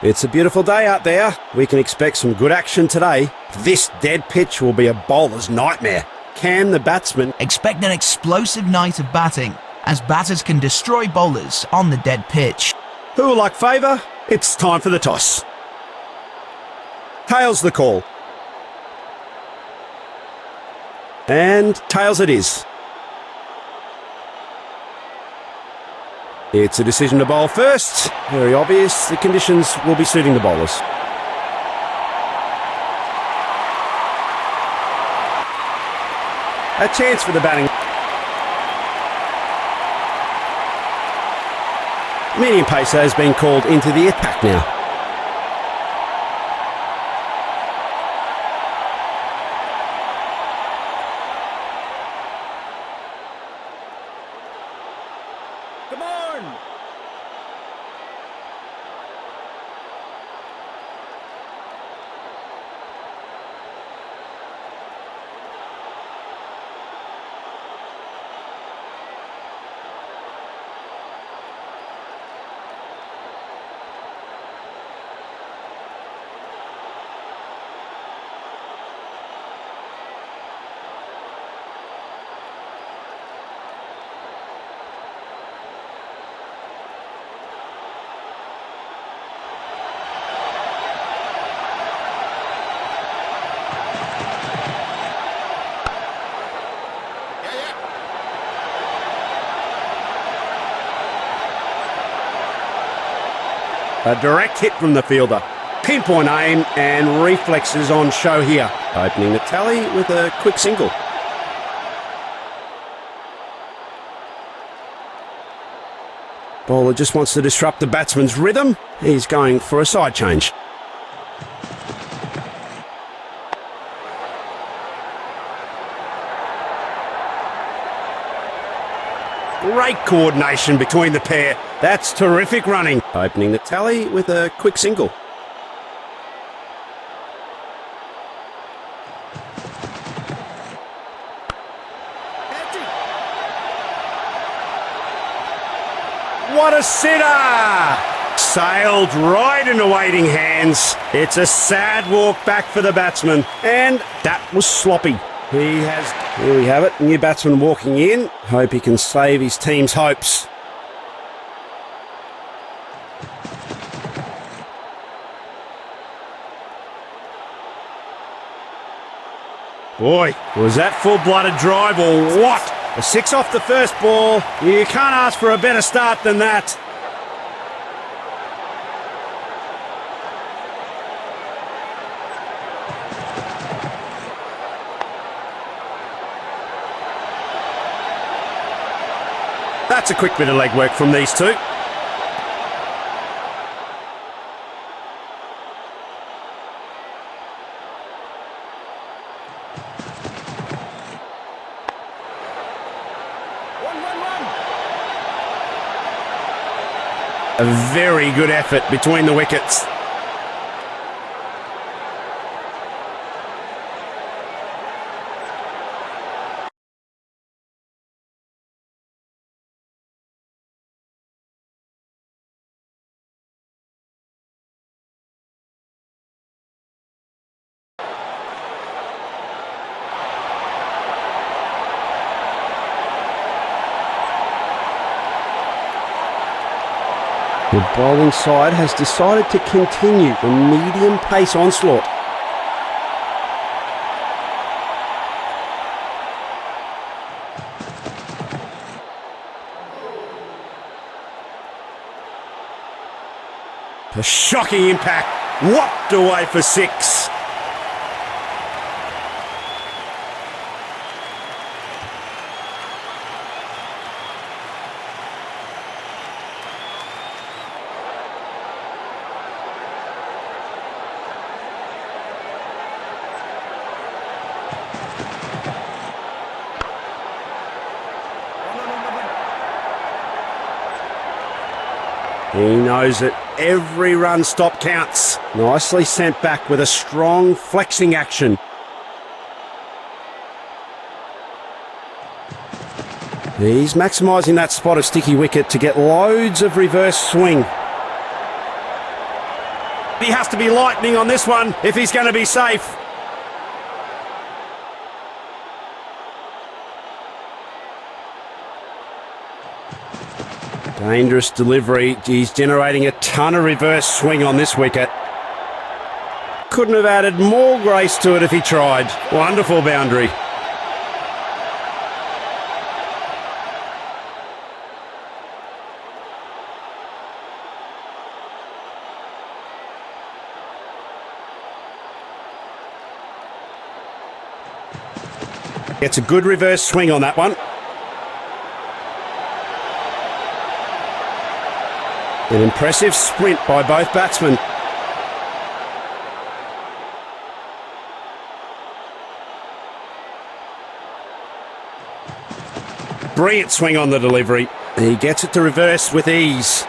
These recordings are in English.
It's a beautiful day out there. We can expect some good action today. This dead pitch will be a bowler's nightmare. Can the batsman expect an explosive night of batting, as batters can destroy bowlers on the dead pitch? Who will like favour? It's time for the toss. Tails the call. And tails it is. It's a decision to bowl first. Very obvious. The conditions will be suiting the bowlers. A chance for the batting. Medium pacer has been called into the attack now. Come on! A direct hit from the fielder. Pinpoint aim and reflexes on show here. Opening the tally with a quick single. Bowler just wants to disrupt the batsman's rhythm. He's going for a side change. Great coordination between the pair. That's terrific running. Opening the tally with a quick single. What a sitter! Sailed right into waiting hands. It's a sad walk back for the batsman. And that was sloppy. Here we have it, new batsman walking in. Hope he can save his team's hopes. Boy, was that full-blooded drive or what? A six off the first ball. You can't ask for a better start than that. That's a quick bit of legwork from these two. A very good effort between the wickets. The bowling side has decided to continue the medium pace onslaught. A shocking impact, whopped away for six. He knows that every run stop counts. Nicely sent back with a strong flexing action. He's maximising that spot of sticky wicket to get loads of reverse swing. He has to be lightning on this one if he's going to be safe. Dangerous delivery. He's generating a ton of reverse swing on this wicket. Couldn't have added more grace to it if he tried. Wonderful boundary. Gets a good reverse swing on that one. An impressive sprint by both batsmen. Brilliant swing on the delivery. He gets it to reverse with ease.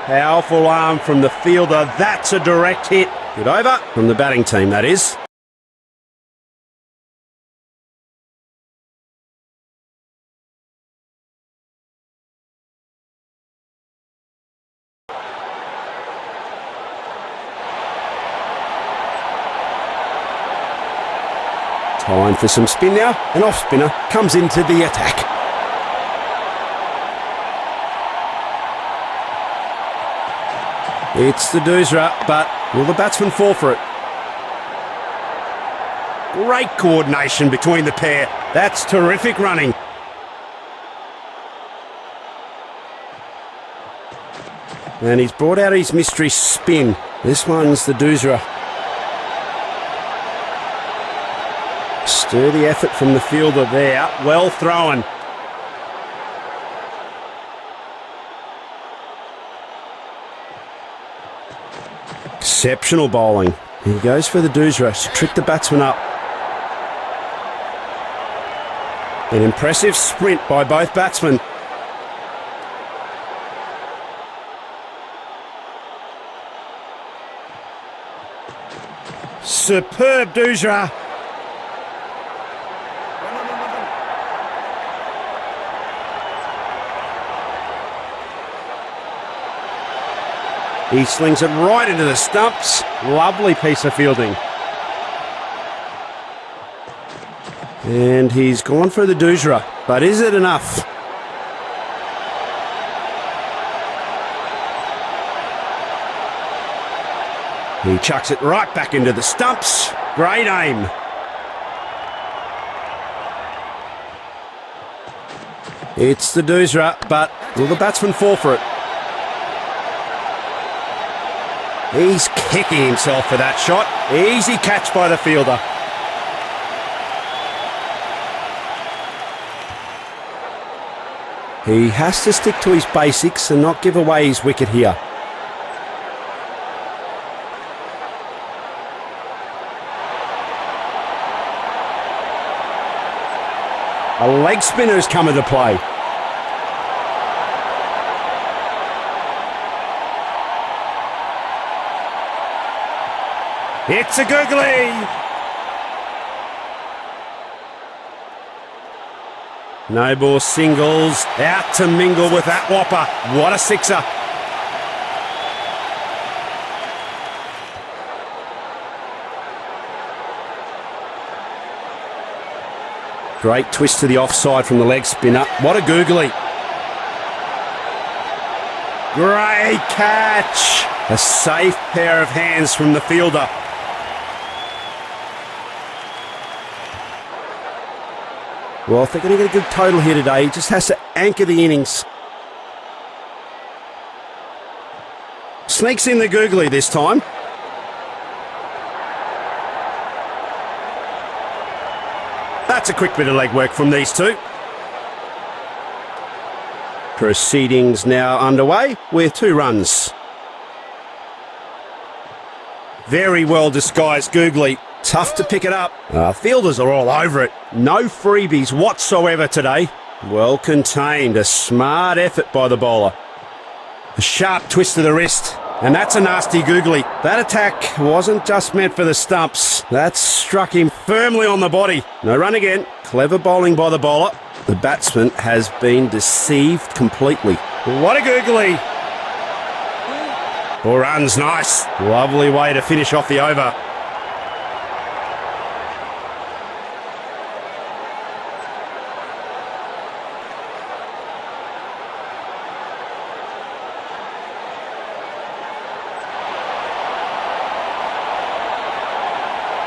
Powerful arm from the fielder. That's a direct hit. Good over from the batting team, that is. Time for some spin now. An off spinner comes into the attack. It's the doosra, but will the batsman fall for it? Great coordination between the pair. That's terrific running. And he's brought out his mystery spin. This one's the doosra. Sturdy effort from the fielder there. Well thrown. Exceptional bowling. He goes for the doosra to trick the batsman up. An impressive sprint by both batsmen. Superb doosra. He slings it right into the stumps. Lovely piece of fielding. And he's gone for the doosra, but is it enough? He chucks it right back into the stumps. Great aim. It's the doosra, but will the batsman fall for it? He's kicking himself for that shot. Easy catch by the fielder. He has to stick to his basics and not give away his wicket here. A leg spinner has come into play. It's a googly! No more singles. Out to mingle with that whopper. What a sixer. Great twist to the offside from the leg spinner. What a googly. Great catch. A safe pair of hands from the fielder. Well, if they're going to get a good total here today, he just has to anchor the innings. Sneaks in the googly this time. That's a quick bit of leg work from these two. Proceedings now underway with 2 runs. Very well disguised googly. Tough to pick it up. Fielders are all over it. No freebies whatsoever today. Well contained. A smart effort by the bowler. A sharp twist to the wrist. And that's a nasty googly. That attack wasn't just meant for the stumps. That struck him firmly on the body. No run again. Clever bowling by the bowler. The batsman has been deceived completely. What a googly. 4 runs, nice. Lovely way to finish off the over.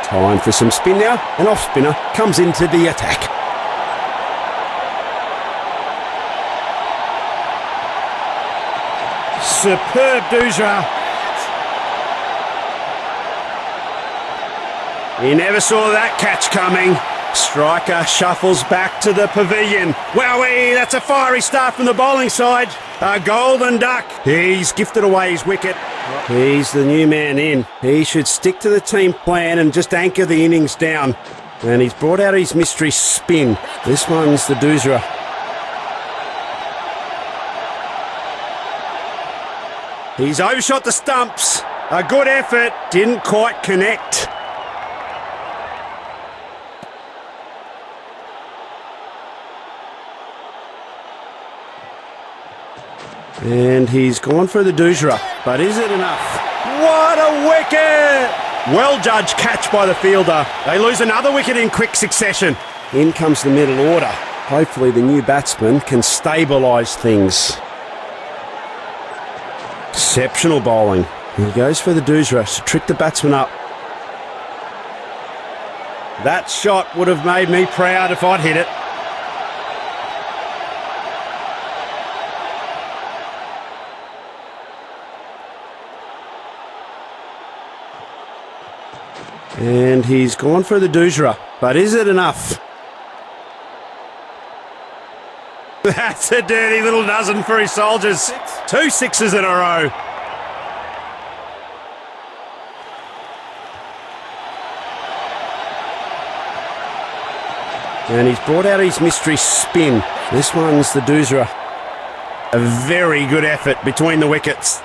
Time for some spin now. An off spinner comes into the attack. Superb doosra. He never saw that catch coming. Striker shuffles back to the pavilion. Wowee, that's a fiery start from the bowling side. A golden duck. He's gifted away his wicket. He's the new man in. He should stick to the team plan and just anchor the innings down. And he's brought out his mystery spin. This one's the doosra. He's overshot the stumps. A good effort. Didn't quite connect. And he's gone for the doosra. But is it enough? What a wicket! Well judged catch by the fielder. They lose another wicket in quick succession. In comes the middle order. Hopefully the new batsman can stabilise things. Exceptional bowling. He goes for the doosra to trick the batsman up. That shot would have made me proud if I'd hit it. And he's gone for the doosra. But is it enough? That's a dirty little dozen for his soldiers. 2 sixes in a row. And he's brought out his mystery spin. This one's the doosra. A very good effort between the wickets.